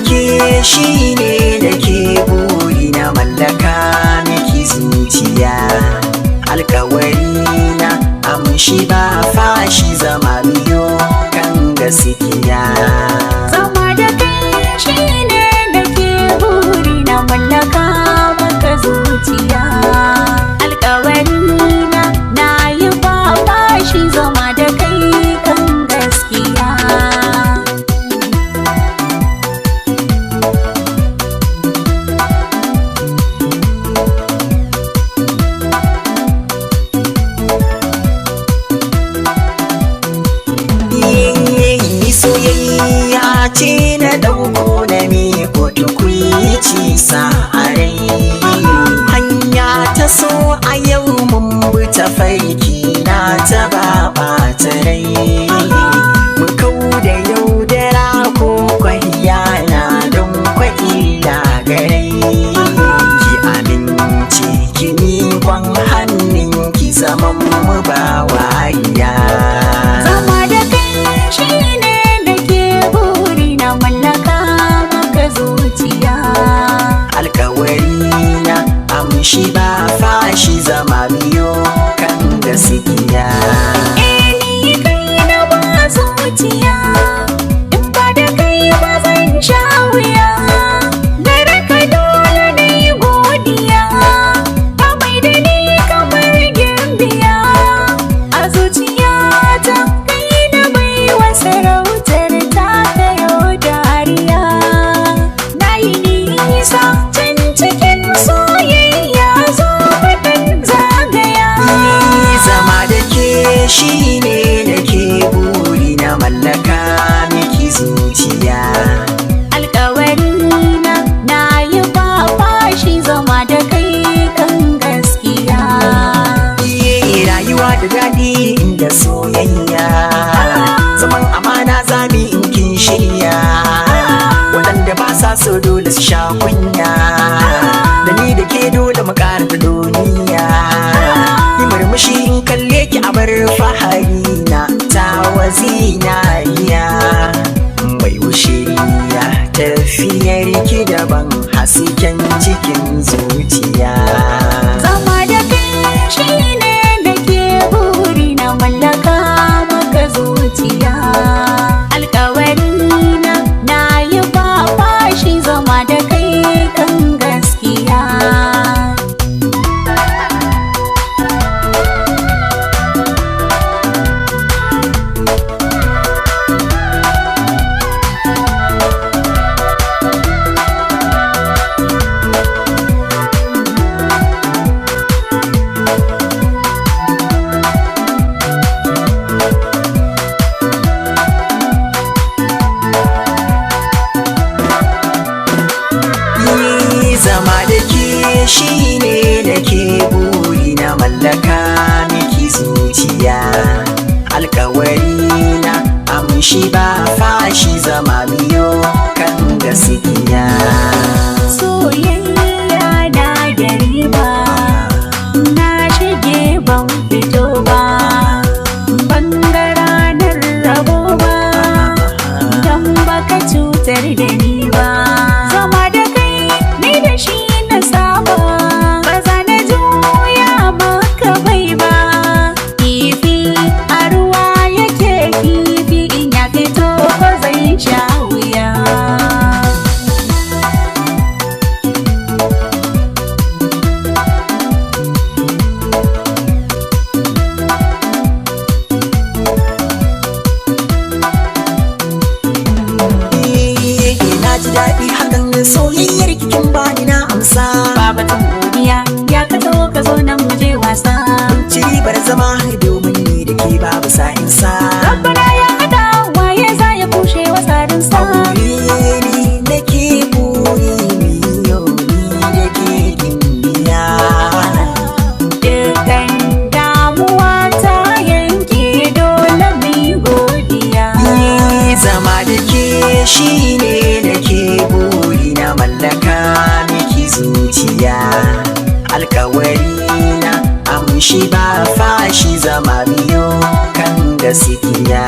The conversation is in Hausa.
ke shine da ke buri na mallaka miki zuciya. Alkawari na amshi ba fashi zama biyo kan gaskiya. Zama da kai shine da ke buri na mallaka maka zuciya. Alkawari na yi ba fashi zama da kai kan gaskiya. Soyayya ce na ɗauko na miko tukwici sa a rai. Hanya ta so a yau mun bi ta farki na ta ɓata rai. Mu kau da yaudara ko kwahiyana don kwa'ila garai. Ki amince ki miƙon hannun ki zaman mu ba wariya. Zama da kai shine mallaka maka zuciya. Alkawari na amshi ba fashi zama biyo kan gaskiya. Ni kai na ba zuciya, in ba da kai ba zan sha wuya. Gare ka dole na yi godiya, ka mai da ni kamar gimbiya. A zuciyata kai na bai wa sarautar ta can cikin soyayya zo faɗin zagaya. Zama da ke shine da ke buri na mallaka miki zuciya. Alkawari na yi ba fashi zama da kai kan gaskiya. Rayuwa da daɗi inda soyayya, zaman amana zami in kin shirya. Waɗanda ba sa so dole su sha kunya, da ni da ke dole mu ƙara da duniya. Yi murmushi in kalle ki a bar fahari na ta wazinariya. Mai wushiriya tafiyar ki daban hasken cikin zuciya. Zama da kai shine da ke buri na mallaka maka zuciya. Alkawari na yi ba fashi zama da kai kan gaskiya. Zama da ke shine da ke buri na mallaka miki zuciya. Alkawari na amshi ba fashi zama biyo kan gaskiya. Soyayya na da riba, na shige ban fito ba, ban ga ranar rabo ba, don baka cutar da ni ba. Zama da shi na saba, ba za na juya maka bai ba. Kifi a ruwa yake, kifi in ya fito ba zai sha wuya. Na ji daɗi hakan soyayyar kikin bani na amsa. Babatan godiya ya ka zo nan mu je wasa. Ci ribar zama domin ni da ke babu sa'insa. Rabbana ya hada waye za ya kushe wasarinsa. Aure ni da ke buri miyo ni da ke gimbiya. Dukkan damuwa ta yanke dole mu godiya. Zama da ke shine da ke buri na mallaka miki zuciya. Alkawari na amshi ba fashi zama biyo kan gaskiya.